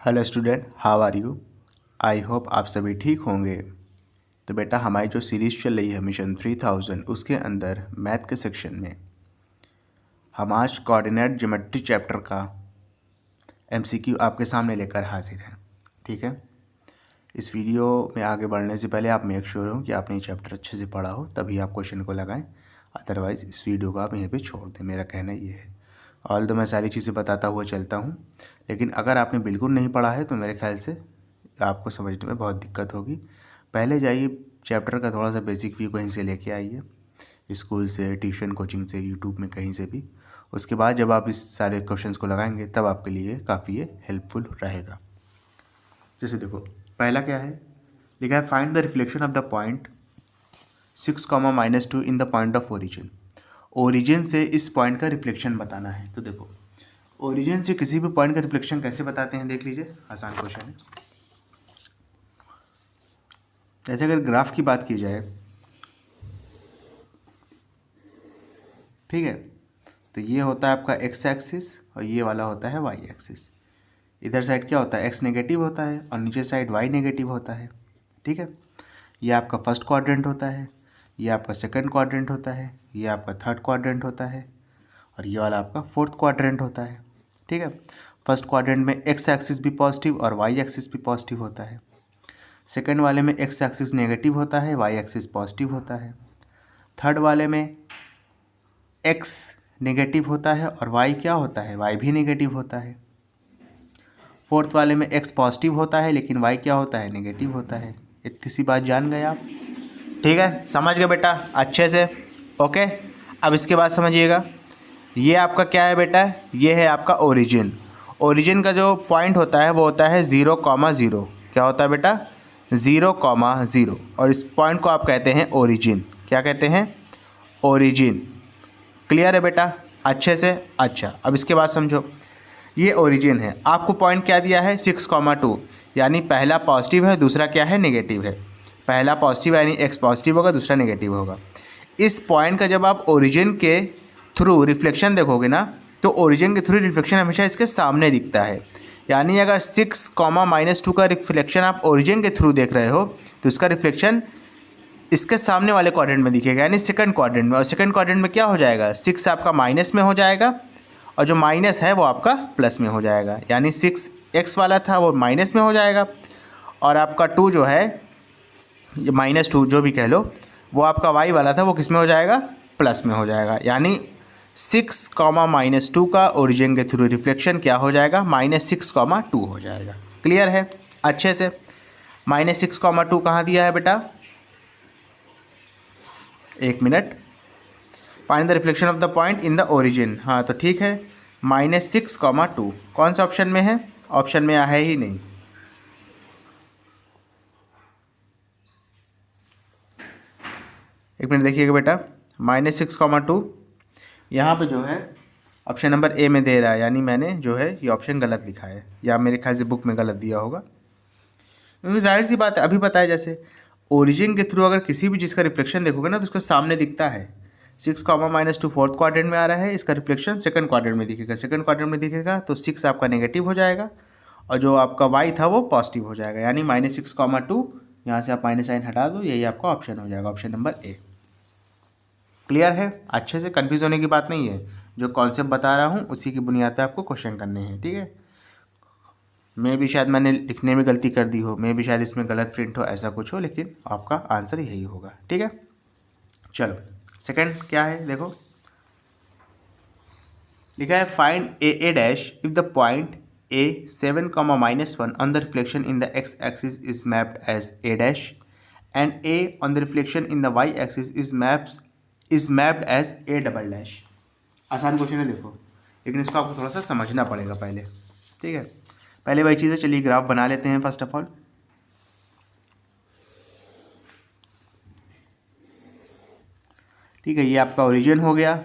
Hello student, how are you. I hope आप सभी ठीक होंगे। तो बेटा, हमारी जो सीरीज़ चल रही है मिशन 3000, उसके अंदर मैथ के सेक्शन में हम आज कोऑर्डिनेट ज्योमेट्री चैप्टर का एमसीक्यू आपके सामने लेकर हाजिर हैं। ठीक है, इस वीडियो में आगे बढ़ने से पहले आप मेक श्योर हो कि आपने ये चैप्टर अच्छे से पढ़ा हो, तभी आप क्वेश्चन को लगाएं। अदरवाइज़ इस वीडियो को आप यहीं पे छोड़ दें। मेरा कहना ये है। ऑल तो मैं सारी चीज़ें बताता हुआ चलता हूँ, लेकिन अगर आपने बिल्कुल नहीं पढ़ा है तो मेरे ख्याल से आपको समझने में बहुत दिक्कत होगी। पहले जाइए, चैप्टर का थोड़ा सा बेसिक व्यू कहीं से लेके आइए, स्कूल से, ट्यूशन, कोचिंग से, यूट्यूब में कहीं से भी। उसके बाद जब आप इस सारे क्वेश्चंस को लगाएंगे तब आपके लिए काफ़ी ये हेल्पफुल रहेगा। जैसे देखो, पहला क्या है, लिखा है find the reflection of the point 6, -2 in the point of origin. Origin से इस पॉइंट का रिफ्लेक्शन बताना है। तो देखो, ओरिजिन से किसी भी पॉइंट का रिफ्लेक्शन कैसे बताते हैं, देख लीजिए, आसान क्वेश्चन है। जैसे अगर ग्राफ की बात की जाए, ठीक है, तो ये होता है आपका एक्स एक्सिस और ये वाला होता है वाई एक्सिस। इधर साइड क्या होता है, एक्स नेगेटिव होता है और नीचे साइड वाई नेगेटिव होता है। ठीक है, ये आपका फर्स्ट क्वाड्रेंट होता है, ये आपका सेकंड क्वाड्रेंट होता है, ये आपका थर्ड क्वाड्रेंट होता है और ये वाला आपका फोर्थ क्वाड्रेंट होता है। ठीक है, फर्स्ट क्वाड्रेंट में एक्स एक्सिस भी पॉजिटिव और वाई एक्सिस भी पॉजिटिव होता है। सेकंड वाले में एक्स एक्सिस नेगेटिव होता है, वाई एक्सिस पॉजिटिव होता है। थर्ड वाले में एक्स नेगेटिव होता है और वाई क्या होता है, वाई भी नेगेटिव होता है। फोर्थ वाले में एक्स पॉजिटिव होता है लेकिन वाई क्या होता है, नेगेटिव होता है। इतनी सी बात जान गए आप। ठीक है, समझ गए बेटा अच्छे से। ओके, अब इसके बाद समझिएगा, ये आपका क्या है बेटा, ये है आपका ओरिजिन। ओरिजिन का जो पॉइंट होता है वो होता है 0,0। क्या होता है बेटा, 0,0। और इस पॉइंट को आप कहते हैं ओरिजिन। क्या कहते हैं, ओरिजिन। क्लियर है बेटा अच्छे से। अच्छा, अब इसके बाद समझो, ये ओरिजिन है। आपको पॉइंट क्या दिया है, 6,2, यानी पहला पॉजिटिव है, दूसरा क्या है, नेगेटिव है। पहला पॉजिटिव यानी एक्स पॉजिटिव होगा, दूसरा नेगेटिव होगा। इस पॉइंट का जब आप ओरिजिन के थ्रू रिफ्लेक्शन देखोगे ना, तो ओरिजिन के थ्रू रिफ्लेक्शन हमेशा इसके सामने दिखता है। यानी अगर 6,-2 का रिफ्लेक्शन आप ओरिजिन के थ्रू देख रहे हो तो इसका रिफ्लेक्शन इसके सामने वाले क्वाड्रेंट में दिखेगा, यानी सेकंड क्वाड्रेंट में। और सेकंड क्वाड्रेंट में क्या हो जाएगा, 6 आपका माइनस में हो जाएगा और जो माइनस है वो आपका प्लस में हो जाएगा। यानी 6 एक्स वाला था वो माइनस में हो जाएगा और आपका 2 जो है, ये -2 जो भी कह लो, वो आपका वाई वाला था वो किस में हो जाएगा, प्लस में हो जाएगा। यानी 6, का ओरिजिन के थ्रू रिफ्लेक्शन क्या हो जाएगा, -6,2 हो जाएगा। क्लियर है अच्छे से। -6,2 कहाँ दिया है बेटा, एक minute. Find the reflection of the point in the origin. हाँ तो ठीक है, -6,2 कौन सा ऑप्शन में है, ऑप्शन में है ही नहीं। एक मिनट देखिएगा बेटा, -6,2 यहाँ पे जो है ऑप्शन नंबर ए में दे रहा है, यानी मैंने जो है ये ऑप्शन गलत लिखा है, या मेरे ख्याल से बुक में गलत दिया होगा। क्योंकि जाहिर सी बात है, अभी बताया जैसे ओरिजिन के थ्रू अगर किसी भी चीज़ का रिफ्लेक्शन देखोगे ना तो उसके सामने दिखता है। 6, -2 फोर्थ क्वाड्रेंट में आ रहा है, इसका रिफ्लेक्शन सेकंड क्वाड्रेंट में दिखेगा। सेकंड क्वाड्रेंट में दिखेगा तो 6 आपका नेगेटिव हो जाएगा और जो आपका वाई था वो पॉजिटिव हो जाएगा। यानी -6,2, यहाँ से आप माइनस साइन हटा दो, यही आपका ऑप्शन हो जाएगा, ऑप्शन नंबर ए। क्लियर है अच्छे से, कन्फ्यूज होने की बात नहीं है। जो कॉन्सेप्ट बता रहा हूँ उसी की बुनियाद पर आपको क्वेश्चन करने हैं। ठीक है, मैं भी शायद मैंने लिखने में गलती कर दी हो, मैं भी शायद इसमें गलत प्रिंट हो, ऐसा कुछ हो, लेकिन आपका आंसर यही होगा। ठीक है, चलो सेकंड क्या है देखो, लिखा है find A dash if the point A 7, -1 on the reflection in the X axis is mapped as A dash and A on the reflection in the Y axis is mapped as A double dash. आसान question है देखो, लेकिन इसको आपको थोड़ा सा समझना पड़ेगा पहले। ठीक है, पहले वही चीज़ें, चलिए ग्राफ बना लेते हैं फर्स्ट ऑफ ऑल। ठीक है, ये आपका ओरिजिन हो गया,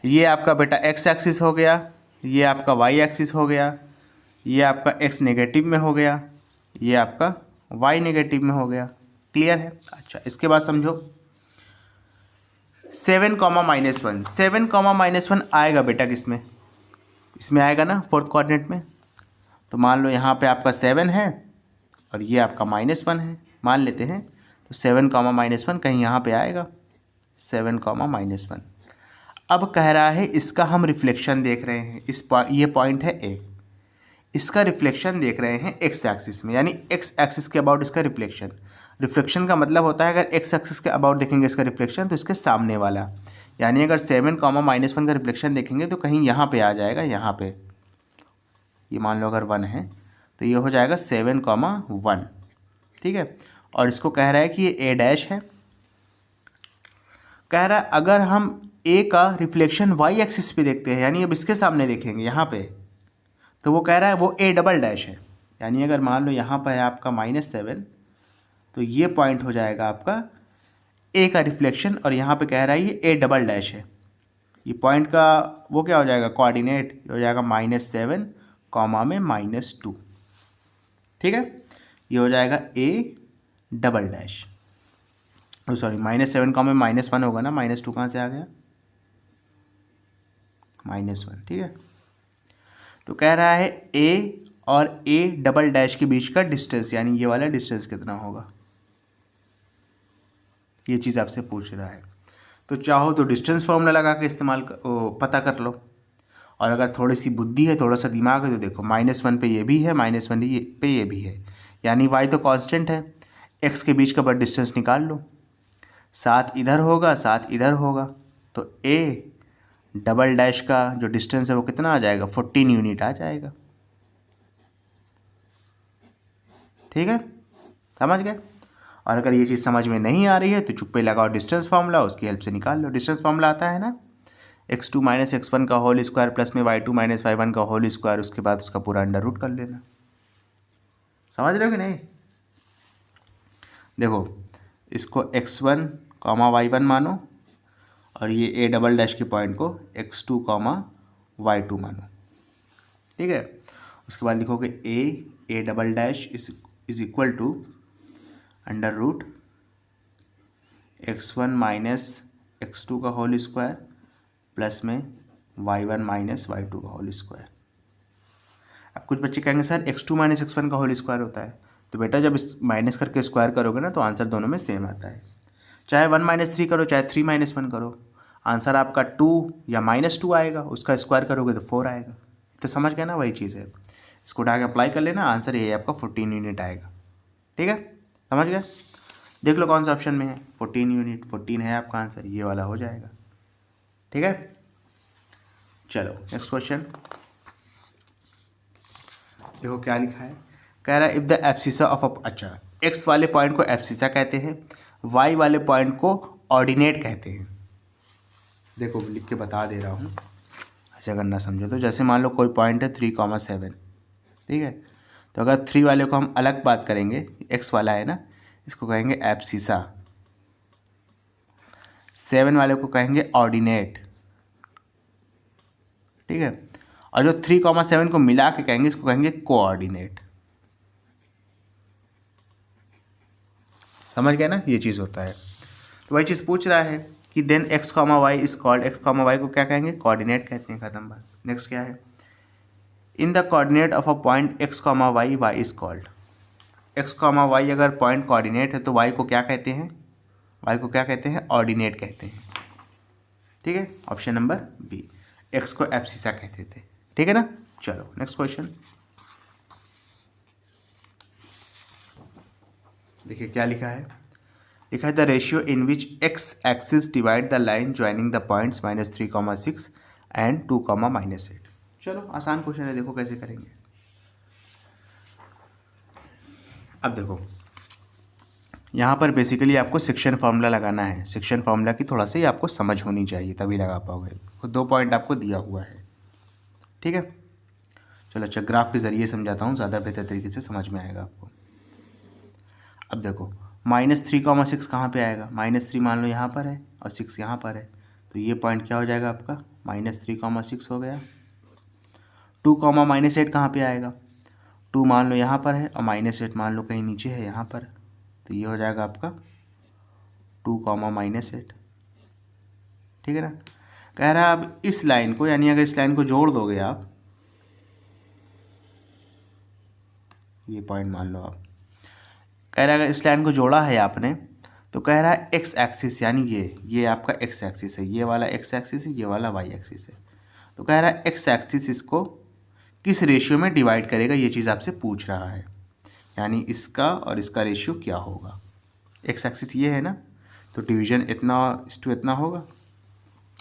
ये आपका बेटा एक्स एक्सिस हो गया, ये आपका वाई एक्सिस हो गया, ये आपका एक्स नेगेटिव में हो गया, ये आपका वाई नेगेटिव में हो गया। क्लियर है। अच्छा, इसके बाद समझो 7, -1 आएगा बेटा किस में, इसमें आएगा ना, फोर्थ क्वाड्रेंट में। तो मान लो यहाँ पे आपका 7 है और ये आपका -1 है, मान लेते हैं। तो 7 कॉमा -1 कहीं यहाँ पे आएगा, 7 कॉमा -1। अब कह रहा है इसका हम रिफ्लेक्शन देख रहे हैं, ये पॉइंट है ए, इसका रिफ्लेक्शन देख रहे हैं एक्स एक्सिस में, यानी एक्स एक्सिस के अबाउट इसका रिफ्लेक्शन। रिफ्लेक्शन का मतलब होता है अगर एक्स एक्सिस के अबाउट देखेंगे इसका रिफ्लेक्शन तो इसके सामने वाला, यानी अगर 7 कॉमा -1 का रिफ्लेक्शन देखेंगे तो कहीं यहाँ पे आ जाएगा, यहाँ पे ये मान लो अगर 1 है तो ये हो जाएगा 7 कॉमा 1, ठीक है। और इसको कह रहा है कि ये ए डैश है। कह रहा है अगर हम ए का रिफ्लेक्शन वाई एक्सिस पे देखते हैं, यानी अब इसके सामने देखेंगे यहाँ पे, तो वो कह रहा है वो ए डबल डैश है। यानी अगर मान लो यहाँ पर है आपका -7 तो ये पॉइंट हो जाएगा आपका ए का रिफ्लेक्शन, और यहाँ पे कह रहा है ये ए डबल डैश है। ये पॉइंट का वो क्या हो जाएगा, कोऑर्डिनेट हो जाएगा -7 कॉमा में -2, ठीक है। ये हो जाएगा ए डबल डैश, सॉरी -7 कॉमा में -1 होगा ना, -2 कहाँ से आ गया, -1, ठीक है। तो कह रहा है ए और ए डबल डैश के बीच का डिस्टेंस, यानी ये वाला डिस्टेंस कितना होगा, ये चीज़ आपसे पूछ रहा है। तो चाहो तो डिस्टेंस फॉर्मूला लगा के पता कर लो, और अगर थोड़ी सी बुद्धि है, थोड़ा सा दिमाग है तो देखो -1 पे ये भी है, -1 पे ये भी है, यानी y तो कांस्टेंट है, x के बीच का बट डिस्टेंस निकाल लो, 7 इधर होगा 7 इधर होगा, तो a डबल डैश का जो डिस्टेंस है वो कितना आ जाएगा, 14 यूनिट आ जाएगा, ठीक है, समझ गए। और अगर ये चीज़ समझ में नहीं आ रही है तो चुप्पे लगाओ डिस्टेंस फार्मूला, उसकी हेल्प से निकाल लो। डिस्टेंस फार्मूला आता है ना, x2 - x1 का होल स्क्वायर प्लस में y2 - y1 का होल स्क्वायर, उसके बाद उसका पूरा अंडर रूट कर लेना। समझ रहे हो कि नहीं। देखो इसको x1 y1 मानो, और ये ए डबल डैश के पॉइंट को x2 y2 मानो, ठीक है। उसके बाद लिखोगे A double dash is equal to under root x1 - x2 का होल स्क्वायर प्लस में y1 - y2 का होल स्क्वायर। अब कुछ बच्चे कहेंगे सर x2 - x1 का होल स्क्वायर होता है, तो बेटा जब इस माइनस करके स्क्वायर करोगे ना तो आंसर दोनों में सेम आता है, चाहे 1 - 3 करो चाहे 3 - 1 करो, आंसर आपका 2 या -2 आएगा, उसका स्क्वायर करोगे तो 4 आएगा। तो समझ गए ना, वही चीज़ है, इसको उठा के अप्लाई कर लेना, आंसर ये आपका 14 यूनिट आएगा, ठीक है, समझ गए। देख लो कौन सा ऑप्शन में है, 14 यूनिट, 14 है आपका आंसर, ये वाला हो जाएगा, ठीक है। चलो नेक्स्ट क्वेश्चन देखो क्या लिखा है। कह रहा है इफ़ द एब्सिसा ऑफ अच्छा, एक्स वाले पॉइंट को एब्सिसा कहते हैं, वाई वाले पॉइंट को ऑर्डिनेट कहते हैं। देखो लिख के बता दे रहा हूँ, ऐसे अगर ना समझो तो, जैसे मान लो कोई पॉइंट है 3,7, ठीक है। तो अगर 3 वाले को हम अलग बात करेंगे, एक्स वाला है ना, इसको कहेंगे एब्सिसा, 7 वाले को कहेंगे ऑर्डिनेट, ठीक है। और जो 3,7 को मिला के कहेंगे इसको कहेंगे कोऑर्डिनेट। समझ गया ना, ये चीज़ होता है। तो वही चीज़ पूछ रहा है कि then x, y is called, x, y को क्या कहेंगे, कोऑर्डिनेट कहते हैं, खत्म बात। नेक्स्ट क्या है, in the coordinate of a point x, y is called. x, y अगर पॉइंट कोऑर्डिनेट है तो y को क्या कहते हैं, y को क्या कहते हैं, ऑर्डिनेट कहते हैं, ठीक है। ऑप्शन नंबर बी, x को एब्सिसा कहते थे, ठीक है ना। चलो नेक्स्ट क्वेश्चन देखिए क्या लिखा है। लिखा है the ratio in which x axis divide the line joining the points -3,6 and 2,-8। चलो आसान क्वेश्चन है, देखो कैसे करेंगे। अब देखो यहाँ पर बेसिकली आपको सेक्शन फार्मूला लगाना है, सेक्शन फार्मूला की थोड़ा सी आपको समझ होनी चाहिए तभी लगा पाओगे। 2 पॉइंट आपको दिया हुआ है, ठीक है। चलो अच्छा ग्राफ के ज़रिए समझाता हूँ, ज़्यादा बेहतर तरीके से समझ में आएगा आपको। अब देखो -3,6 कहाँ पे आएगा, -3 मान लो यहाँ पर है और 6 यहाँ पर है, तो ये पॉइंट क्या हो जाएगा आपका, -3,6 हो गया। 2,-8 कहाँ पे आएगा, 2 मान लो यहाँ पर है और -8 मान लो कहीं नीचे है यहाँ पर, तो ये हो जाएगा आपका 2,-8, ठीक है ना। कह रहा है अब इस लाइन को, यानी अगर इस लाइन को जोड़ दोगे आप, ये पॉइंट मान लो आप। कह रहा है अगर इस लाइन को जोड़ा है आपने तो कह रहा है एक्स एक्सिस, यानी ये आपका एक्स एक्सिस है, ये वाला एक्स एक्सिस है, ये वाला वाई एक्सिस है। तो कह रहा है एक्स एक्सिस इसको किस रेशियो में डिवाइड करेगा, ये चीज़ आपसे पूछ रहा है। यानी इसका और इसका रेशियो क्या होगा। एक्स एक्सिस ये है ना, तो डिवीजन इतना इस टू इतना होगा।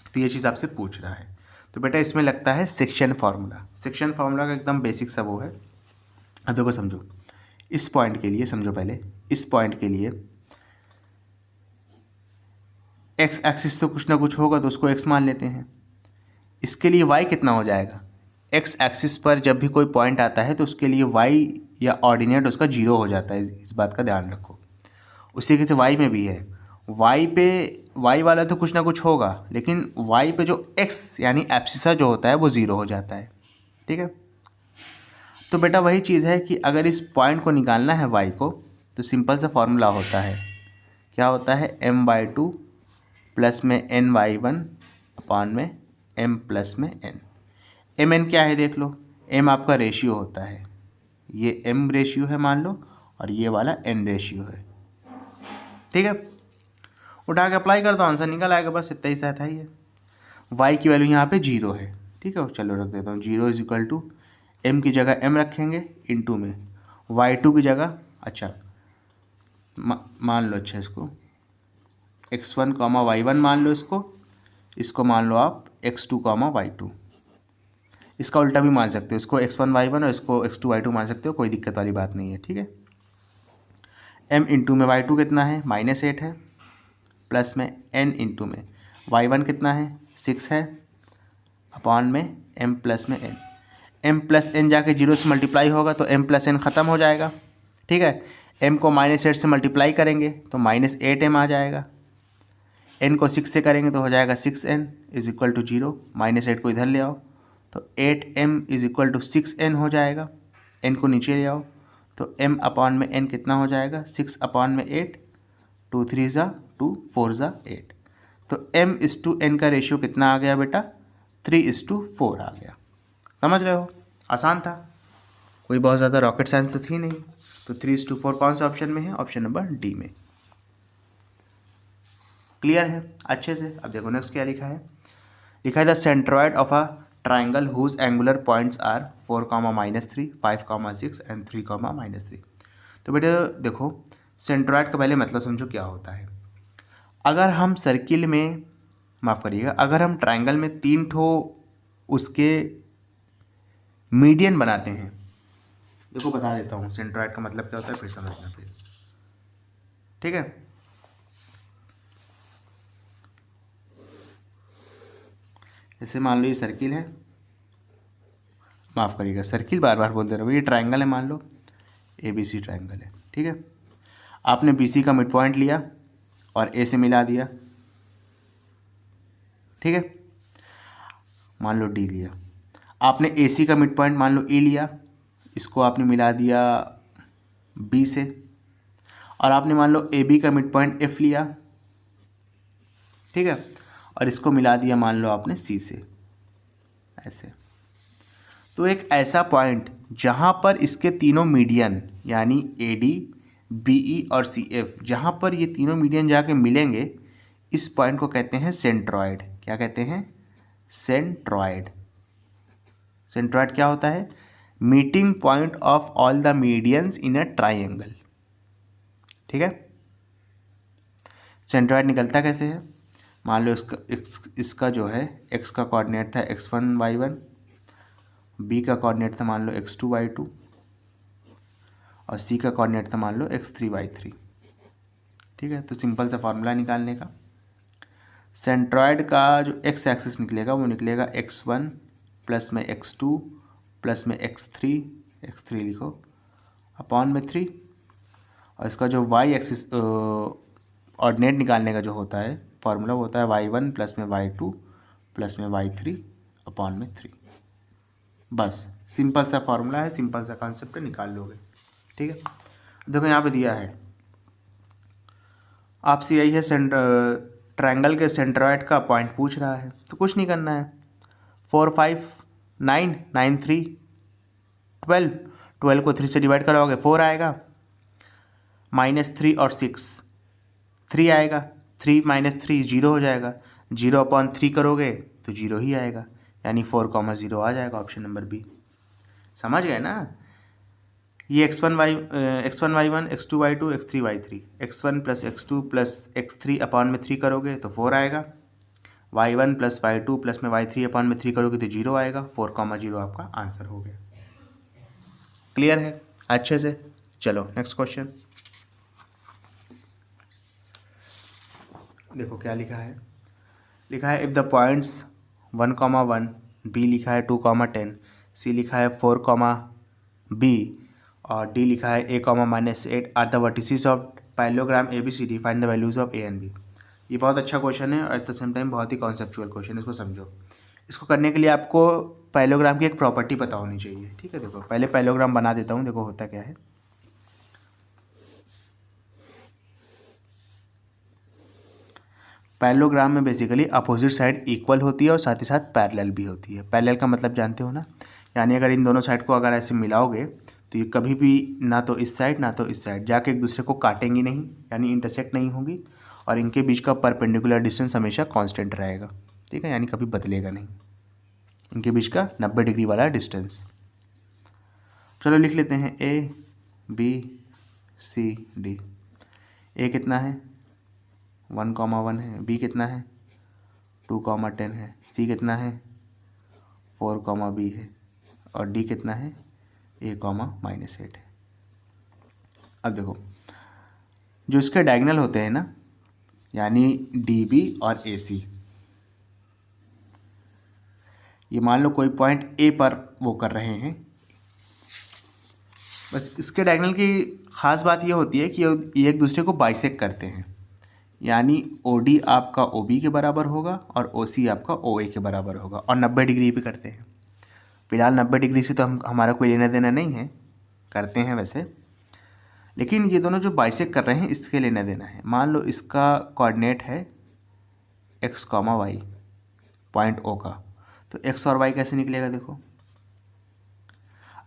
तो ये चीज़ आपसे पूछ रहा है। तो बेटा इसमें लगता है सेक्शन फार्मूला। सेक्शन फार्मूला का एकदम बेसिक सा वो है। अब देखो समझो, इस पॉइंट के लिए समझो, पहले इस पॉइंट के लिए एक्स एक्सिस तो कुछ ना कुछ होगा, तो उसको एक्स मान लेते हैं। इसके लिए वाई कितना हो जाएगा, एक्स एक्सिस पर जब भी कोई पॉइंट आता है तो उसके लिए वाई या ऑर्डिनेट उसका जीरो हो जाता है, इस बात का ध्यान रखो। उसी तरीके से वाई में भी है, वाई पे वाई वाला तो कुछ ना कुछ होगा, लेकिन वाई पे जो एक्स यानी एब्सिसा जो होता है वो ज़ीरो हो जाता है। ठीक है, तो बेटा वही चीज़ है कि अगर इस पॉइंट को निकालना है वाई को, तो सिंपल सा फॉर्मूला होता है, क्या होता है, m/2 प्लस में n/1 अपॉन में m प्लस में n। mn क्या है देख लो, m आपका रेशियो होता है, ये m रेशियो है मान लो, और ये वाला n रेशियो है। ठीक है, उठा के अप्लाई कर दो, आंसर निकल आएगा, बस इतना ही सहता ही है। y की वैल्यू यहाँ पे 0 है। ठीक है, चलो रख देता हूँ, 0 इज इक्वल टू m की जगह m रखेंगे इंटू में y2 की जगह, अच्छा मान लो, अच्छा इसको x1 कॉमा y1 मान लो, इसको मान लो आप x2 कॉमा y2। इसका उल्टा भी मान सकते हो, इसको x1 y1 और इसको x2 y2 मान सकते हो, कोई दिक्कत वाली बात नहीं है। ठीक है, m इंटू में y2 कितना है, -8 है, प्लस में n इंटू में y1 कितना है, 6 है, अपॉन में m प्लस में n। m प्लस n जाके 0 से मल्टीप्लाई होगा तो m प्लस n ख़त्म हो जाएगा। ठीक है, m को -8 से मल्टीप्लाई करेंगे तो -8m आ जाएगा, n को 6 से करेंगे तो हो जाएगा 6n इज इक्वल टू 0, -8 को इधर ले आओ तो 8m is equal to 6n हो जाएगा, n को नीचे ले आओ तो m अपॉन में n कितना हो जाएगा, 6 अपॉन में 8, 2 3 ज़ा 2, 4 ज़ा 8। तो m/n का रेशियो कितना आ गया बेटा, 3:4 आ गया। समझ रहे हो, आसान था, कोई बहुत ज़्यादा रॉकेट साइंस तो थी नहीं। तो 3:4 कौन सा ऑप्शन में है, ऑप्शन नंबर डी में। क्लियर है अच्छे से। अब देखो नेक्स्ट क्या लिखा है, लिखा है the centroid of a triangle whose angular points are 4, -3, 5, 6 and 3, -3। तो बेटे देखो सेंट्रॉयड का पहले मतलब समझो क्या होता है। अगर हम सर्किल में, माफ़ करिएगा, अगर हम ट्राइंगल में 3 ठो उसके मीडियन बनाते हैं, देखो बता देता हूँ सेंट्रॉयड का मतलब क्या होता है, फिर समझना फिर। ठीक है, जैसे मान लो ये सर्किल है, माफ़ करिएगा सर्किल बार बार बोलते रहो, ये ट्राइंगल है, मान लो ABC ट्राइंगल है। ठीक है, आपने BC का मिड पॉइंट लिया और A से मिला दिया। ठीक है, मान लो D लिया, आपने AC का मिड पॉइंट मान लो E लिया, इसको आपने मिला दिया B से, और आपने मान लो AB का मिड पॉइंट F लिया। ठीक है, और इसको मिला दिया मान लो आपने C से, ऐसे। तो एक ऐसा पॉइंट जहाँ पर इसके तीनों मीडियन यानी AD, BE और CF, जहाँ पर ये तीनों मीडियन जाके मिलेंगे, इस पॉइंट को कहते हैं सेंट्रॉयड। क्या कहते हैं, सेंट्रॉयड। सेंट्रॉयड क्या होता है, meeting point of all the medians in a triangle. ठीक है, सेंट्रॉयड निकलता कैसे है, मान लो इसका जो है x का कोऑर्डिनेट था x1 y1, b का कोऑर्डिनेट था मान लो x2 y2, और c का कोऑर्डिनेट था मान लो x3 y3। ठीक है, तो सिंपल सा फॉर्मूला निकालने का, सेंट्रॉयड का जो x एक्सिस निकलेगा वो निकलेगा x1 प्लस में x2 प्लस में x3 लिखो अपॉन में 3, और इसका जो y एक्सिस ऑर्डिनेट निकालने का जो होता है फॉर्मूला वो होता है y1 प्लस में y2 प्लस में y3 अपॉन में 3। बस सिंपल सा फॉर्मूला है, सिंपल सा कॉन्सेप्ट है, निकाल लोगे। ठीक है, देखो यहाँ पे दिया है आपसे, यही है ट्रायंगल के सेंट्रॉयड का पॉइंट पूछ रहा है, तो कुछ नहीं करना है, 4 5 9 9 3 12 12 को 3 से डिवाइड करोगे 4 आएगा, -3 और 6 3 आएगा, 3 - 3 0 हो जाएगा, 0/3 करोगे तो 0 ही आएगा, यानी 4,0 आ जाएगा, ऑप्शन नंबर बी। समझ गए ना? ये x1y1 x2y2 x3y3, x1 + x2 + x3 upon में 3 करोगे तो 4 आएगा, y1 + y2 प्लस में y3 अपॉन में 3 करोगे तो 0 आएगा, 4,0 आपका आंसर हो गया। क्लियर है अच्छे से? चलो नेक्स्ट क्वेश्चन देखो क्या लिखा है। लिखा है इफ़ द पॉइंट्स 1,1, बी लिखा है 2,10, सी लिखा है 4,b और डी लिखा है a, -8 are the vertices of parallelogram ABCD, find the values of a and b। ये बहुत अच्छा क्वेश्चन है और एट द सेम टाइम बहुत ही कॉन्सेप्चुअल क्वेश्चन है, इसको समझो। इसको करने के लिए आपको पैरेललोग्राम की एक प्रॉपर्टी पता होनी चाहिए, ठीक है। देखो पहले पैरेललोग्राम बना देता हूँ, देखो होता क्या है। पैरेललोग्राम में बेसिकली अपोजिट साइड इक्वल होती है और साथ ही साथ पैरेलल भी होती है। पैरेलल का मतलब जानते हो ना, यानी अगर इन दोनों साइड को अगर ऐसे मिलाओगे तो ये कभी भी ना तो इस साइड ना तो इस साइड जाके एक दूसरे को काटेंगी नहीं, यानी इंटरसेक्ट नहीं होंगी, और इनके बीच का परपेंडिकुलर डिस्टेंस हमेशा कांस्टेंट रहेगा, ठीक है, यानी कभी बदलेगा नहीं, इनके बीच का 90 डिग्री वाला डिस्टेंस। चलो लिख लेते हैं A B C D। A कितना है 1,1 है, B कितना है 2,10 है, C कितना है 4,b है और D कितना है A, -8 है। अब देखो जो इसके डायगोनल होते हैं ना, यानी DB और AC, ये मान लो कोई पॉइंट A पर वो कर रहे हैं, बस इसके डायगोनल की ख़ास बात ये होती है कि ये एक दूसरे को बाइसेक्ट करते हैं, यानी OD आपका OB के बराबर होगा और OC आपका OA के बराबर होगा, और 90 डिग्री पे करते हैं। फिलहाल 90 डिग्री से तो हमारा कोई लेना देना नहीं है, करते हैं वैसे, लेकिन ये दोनों जो बाइसेक्ट कर रहे हैं इसके लेना देना है। मान लो इसका कोऑर्डिनेट है x, y पॉइंट O का, तो x और y कैसे निकलेगा देखो।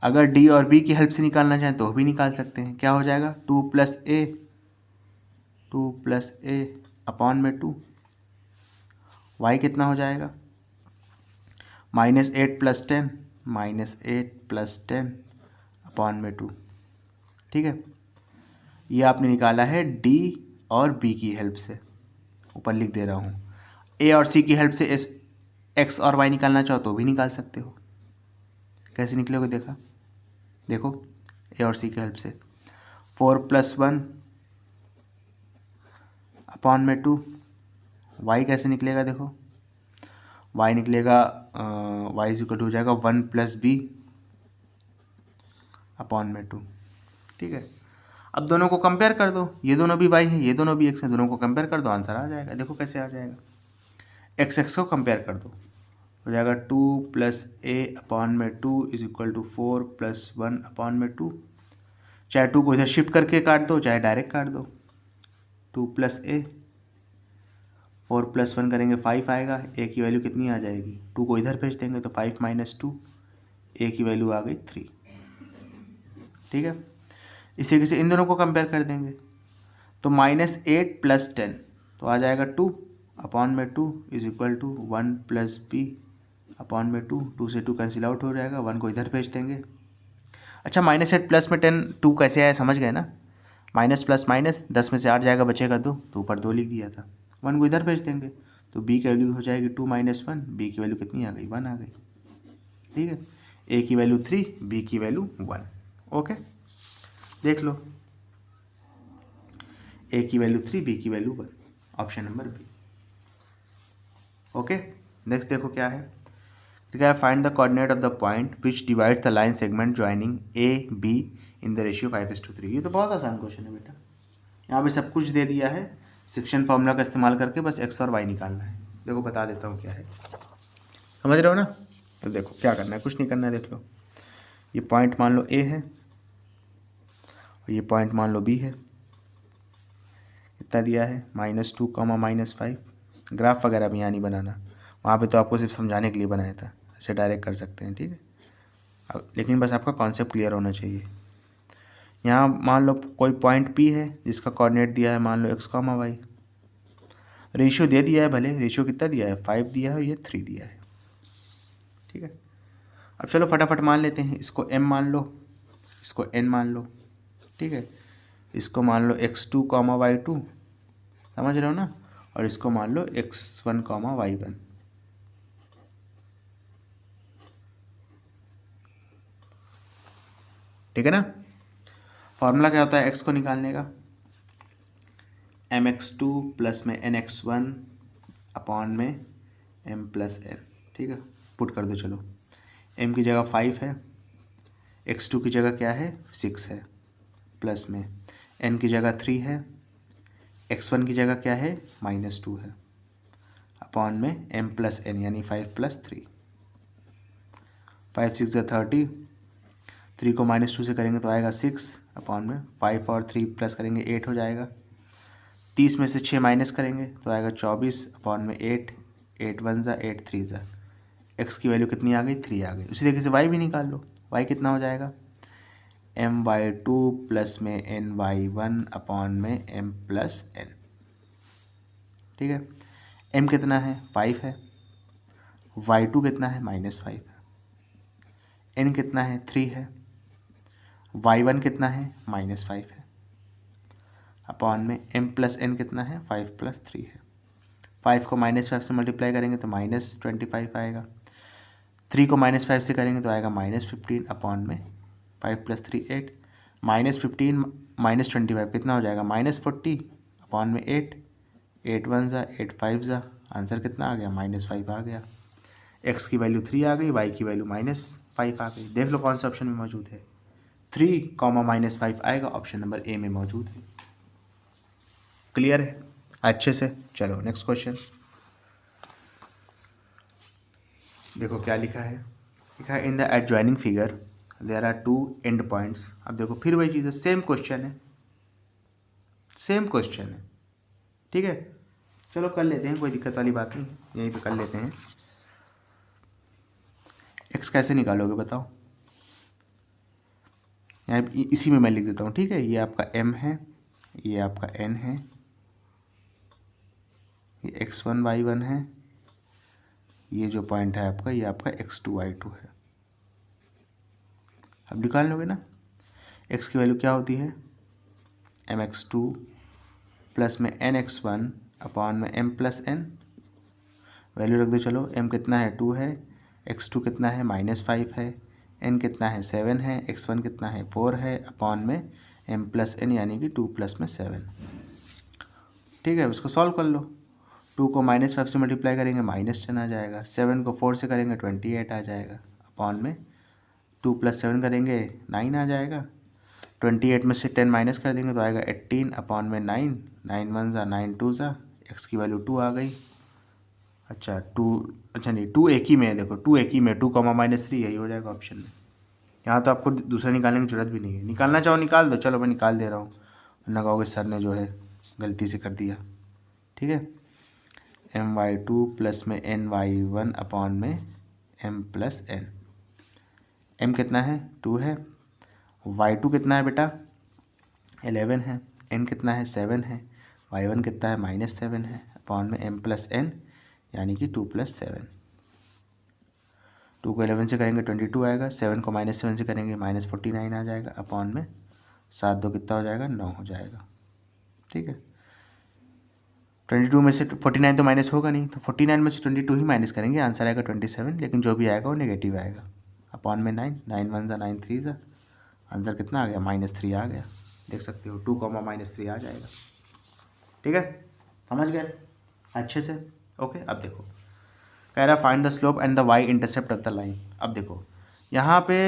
अगर D और B की हेल्प से निकालना चाहें तो भी निकाल सकते हैं। क्या हो जाएगा 2 + a अपॉन में 2, y कितना हो जाएगा -8 + 10 अपॉन में 2, ठीक है। ये आपने निकाला है D और B की हेल्प से, ऊपर लिख दे रहा हूँ। A और C की हेल्प से x और y निकालना चाहो तो भी निकाल सकते हो। कैसे निकलोगे देखो A और C की हेल्प से 4 + 1 अपॉन में 2, y कैसे निकलेगा देखो, y निकलेगा y = हो जाएगा 1 + b अपॉन में 2, ठीक है। अब दोनों को कंपेयर कर दो, ये दोनों भी y है, ये दोनों भी x है, दोनों को कंपेयर कर दो, आंसर आ जाएगा। देखो कैसे आ जाएगा, x को कंपेयर कर दो, हो जाएगा 2 + a अपॉन में 2 = 4 + 1 अपॉन में 2। चाहे 2 को इधर शिफ्ट करके काट दो, चाहे डायरेक्ट काट दो। 2 + a, 4 + 1 करेंगे 5 आएगा, a की वैल्यू कितनी आ जाएगी, 2 को इधर भेज देंगे तो 5 - 2, a की वैल्यू आ गई 3, ठीक है। इस तरीके से इन दोनों को कंपेयर कर देंगे तो -8 + 10 तो आ जाएगा 2 अपॉन में 2 = 1 + b अपॉन में 2, 2 से 2 कैंसिल आउट हो जाएगा, 1 को इधर भेज देंगे। अच्छा -8 + में 10 2 कैसे आया समझ गए ना, माइनस प्लस माइनस 10 में से 8 जाएगा बचेगा 2, तो ऊपर 2 लिख दिया था, 1 को इधर भेज देंगे तो b की वैल्यू हो जाएगी 2 - 1, b की वैल्यू कितनी आ गई 1 आ गई, ठीक है। a की वैल्यू 3, b की वैल्यू 1, ओके देख लो, a की वैल्यू 3, b की value 1, option number B, okay. Next देखो क्या है, ठीक है, find the coordinate of the point which divides the line segment joining a b in the ratio 5:3। ये तो बहुत आसान क्वेश्चन है बेटा, यहाँ पे सब कुछ दे दिया है, सेक्शन फार्मूला का इस्तेमाल करके बस x और y निकालना है। देखो बता देता हूँ क्या है, समझ रहे हो ना। तो देखो क्या करना है, कुछ नहीं करना है, देख लो ये पॉइंट मान लो a है और ये पॉइंट मान लो b है, कितना दिया है -2, -5। ग्राफ वगैरह भी यहाँ नहीं बनाना, वहाँ पे तो आपको सिर्फ समझाने के लिए बनाया था, ऐसे डायरेक्ट कर सकते हैं, ठीक है। लेकिन बस आपका कॉन्सेप्ट क्लियर होना चाहिए। यहाँ मान लो कोई पॉइंट P है जिसका कोऑर्डिनेट दिया है मान लो x, y। रेशियो दे दिया है, भले रेशियो कितना दिया है 5 दिया है और ये 3 दिया है। ठीक है, अब चलो फटाफट मान लेते हैं। इसको m मान लो, इसको n मान लो। ठीक है, इसको मान लो x2, y2, समझ रहे हो ना, और इसको मान लो x1, y1। ठीक है ना। फॉर्मूला क्या होता है x को निकालने का, mx2 प्लस में nx1 अपॉन में m प्लस n। ठीक है, पुट कर दो। चलो m की जगह 5 है, x2 की जगह क्या है 6 है, प्लस में n की जगह 3 है, x1 की जगह क्या है -2 है, अपॉन में m प्लस n यानी 5 प्लस 3। 5 6 30, 3 को -2 से करेंगे तो आएगा 6, अपॉन में 5 और 3 प्लस करेंगे 8 हो जाएगा। 30 में से 6 माइनस करेंगे तो आएगा 24, अपॉन में 8, 8 1 ज़ा 8 3 ज़ा। x की वैल्यू कितनी आ गई 3 आ गई। उसी तरीके से y भी निकाल लो, y कितना हो जाएगा my2 प्लस में ny1 अपॉन में m प्लस n। ठीक है, m कितना है 5 है, y2 कितना है -5 है, n कितना है 3 है, y1 कितना है -5 है, अपॉन में m प्लस n कितना है 5 प्लस 3 है। 5 को -5 से मल्टीप्लाई करेंगे तो -25 आएगा। 3 को -5 से करेंगे तो आएगा -15, अपॉन में 5 प्लस 3 8, -15 -25 कितना हो जाएगा -40, अपॉन में 8, 8 1 ज़ा 8 5 ज़ा। आंसर कितना आ गया -5 आ गया। x की वैल्यू 3 आ गई, y की वैल्यू -5 आ गई। देख लो कौन सा ऑप्शन में मौजूद है, 3, -5 आएगा, ऑप्शन नंबर ए में मौजूद है। क्लियर है अच्छे से। चलो नेक्स्ट क्वेश्चन देखो क्या लिखा है। लिखा है in the adjoining figure there are 2 and points. अब देखो फिर वही चीज़ है, सेम क्वेश्चन है, सेम क्वेश्चन है। ठीक है, चलो कर लेते हैं, कोई दिक्कत वाली बात नहीं, यहीं पे कर लेते हैं। x कैसे निकालोगे बताओ, यहाँ इसी में मैं लिख देता हूँ। ठीक है, ये आपका m है, ये आपका n है, ये x1 y1 है, ये जो पॉइंट है आपका ये आपका x2 y2 है। अब निकाल लोगे ना, x की वैल्यू क्या होती है mx2 प्लस में nx1 अपॉन में m प्लस n। वैल्यू रख दो। चलो m कितना है 2 है, x2 कितना है -5 है, n कितना है 7 है, x1 कितना है 4 है, अपॉन में m प्लस n यानी कि 2 प्लस में 7। ठीक है, उसको सॉल्व कर लो। 2 को -5 से मल्टीप्लाई करेंगे -10 आ जाएगा, 7 को 4 से करेंगे 28 आ जाएगा, अपॉन में 2 प्लस 7 करेंगे 9 आ जाएगा। 28 में से 10 माइनस कर देंगे तो आएगा 18, अपॉन में 9, 9 1 ज़ा 9 2 ज़ा, x की वैल्यू 2 आ गई। अच्छा 2, अच्छा नहीं 2 एक ही में है, देखो 2 एक ही में, 2 -3 यही हो जाएगा ऑप्शन में। यहाँ तो आपको दूसरा निकालने की जरूरत भी नहीं है, निकालना चाहो निकाल दो। चलो मैं निकाल दे रहा हूँ, वरना कहोगे सर ने जो है गलती से कर दिया। ठीक है, my2 प्लस में ny1 अपॉन में m प्लस n। m कितना है 2 है, y2 कितना है बेटा 11 है, n कितना है 7 है, y1 कितना है -7 है, अपॉन में m प्लस n यानी कि 2 प्लस 7। 2 को 11 से करेंगे 22 आएगा, 7 को -7 से करेंगे -49 आ जाएगा, अपॉन में 7 2 कितना हो जाएगा 9 हो जाएगा। ठीक है, 22 में से 49 तो माइनस होगा नहीं, तो 49 में से 22 ही माइनस करेंगे, आंसर आएगा 27, लेकिन जो भी आएगा वो नेगेटिव आएगा। अपॉन में 9, 9 1 ज़ा 9 3 ज़ा, आंसर कितना आ गया -3 आ गया। देख सकते हो 2 -3 आ जाएगा। ठीक है, समझ गए अच्छे से। ओके, अब देखो कह रहा find the slope and the Y intercept of the line. अब देखो यहाँ पे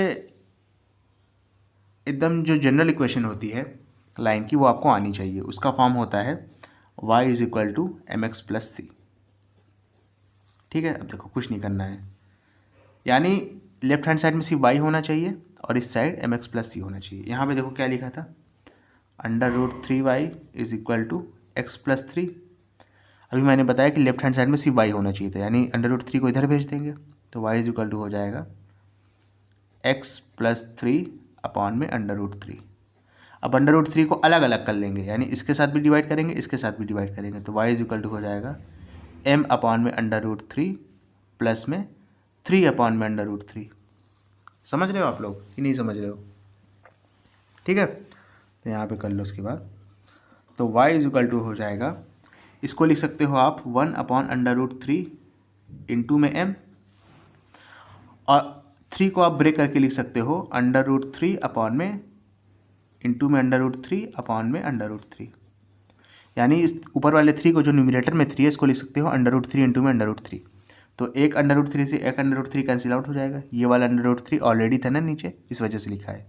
एकदम जो जनरल इक्वेशन होती है लाइन की वो आपको आनी चाहिए। उसका फॉर्म होता है y is equal to mx plus C. ठीक है, अब देखो कुछ नहीं करना है, यानी लेफ्ट हैंड साइड में सिर्फ y होना चाहिए और इस साइड mx प्लस सी होना चाहिए। यहाँ पे देखो क्या लिखा था, √3y is equal to x plus 3। अभी मैंने बताया कि लेफ्ट हैंड साइड में सिर्फ y होना चाहिए था, यानी √3 को इधर भेज देंगे तो y इज इक्वल टू हो जाएगा एक्स प्लस 3 अपॉन में √3। अब √3 को अलग अलग कर लेंगे, यानी इसके साथ भी डिवाइड करेंगे, इसके साथ भी डिवाइड करेंगे, तो y इज इक्वल टू हो जाएगा m अपॉन में √3 प्लस में 3 अपॉन में √3। समझ रहे हो आप लोग कि नहीं समझ रहे हो? ठीक है, तो यहाँ पे कर लो उसके बाद। तो y इज इक्वल टू हो जाएगा, इसको लिख सकते हो आप 1 अपॉन √3 इंटू में m, और 3 को आप ब्रेक करके लिख सकते हो √3 अपॉन में इंटू में √3 अपॉन में √3, यानी इस ऊपर वाले 3 को जो न्यूमरेटर में 3 है इसको लिख सकते हो √3 इंटू में √3। तो एक √3 से एक √3 कैंसिल आउट हो जाएगा, ये वाला √3 ऑलरेडी था ना नीचे, इस वजह से लिखा है,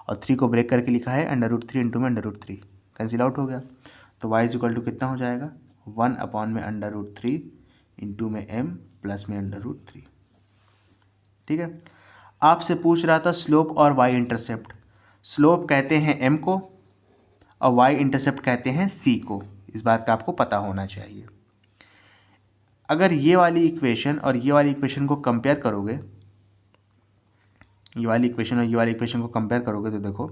और 3 को ब्रेक करके लिखा है √3 इंटू में √3, कैंसिल आउट हो गया। तो y इज इक्वल टू कितना हो जाएगा 1 अपॉन में √3 इंटू में m प्लस में √3। ठीक है, आपसे पूछ रहा था स्लोप और y इंटरसेप्ट। स्लोप कहते हैं m को और y इंटरसेप्ट कहते हैं c को, इस बात का आपको पता होना चाहिए। अगर ये वाली इक्वेशन और ये वाली इक्वेशन को कंपेयर करोगे, ये वाली इक्वेशन और ये वाली इक्वेशन को कंपेयर करोगे तो देखो,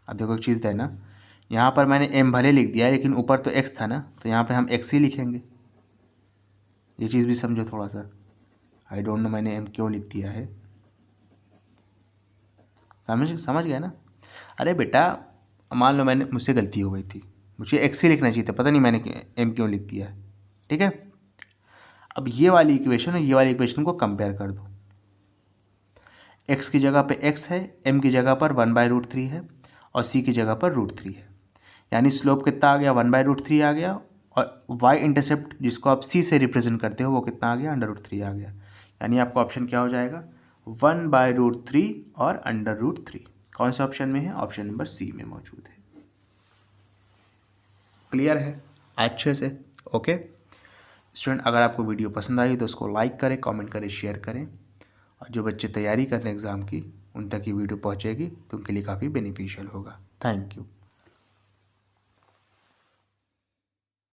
अब देखो एक चीज़ है ना, यहाँ पर मैंने m भले लिख दिया है लेकिन ऊपर तो x था ना, तो यहाँ पे हम x ही लिखेंगे। ये चीज़ भी समझो थोड़ा सा, आई डोंट नो मैंने m क्यों लिख दिया है, समझ गया ना? अरे बेटा मान लो मैंने मुझसे गलती हो गई थी, मुझे x ही लिखना चाहिए था, पता नहीं मैंने m क्यों लिख दिया है। ठीक है, अब ये वाली इक्वेशन और ये वाली इक्वेशन को कंपेयर कर दो। x की जगह पे x है, m की जगह पर 1/√3 है और c की जगह पर √3 है, यानी स्लोप कितना आ गया 1/√3 आ गया, और y इंटरसेप्ट जिसको आप c से रिप्रेजेंट करते हो वो कितना आ गया √3 आ गया, यानी आपका ऑप्शन क्या हो जाएगा 1/√3 और √3। कौन से ऑप्शन में है? ऑप्शन नंबर सी में मौजूद है। क्लियर है अच्छे से? ओके स्टूडेंट, अगर आपको वीडियो पसंद आई तो उसको लाइक करें, कमेंट करें, शेयर करें, और जो बच्चे तैयारी कर रहे हैं एग्ज़ाम की उन तक ये वीडियो पहुंचेगी तो उनके लिए काफ़ी बेनिफिशियल होगा। Thank you.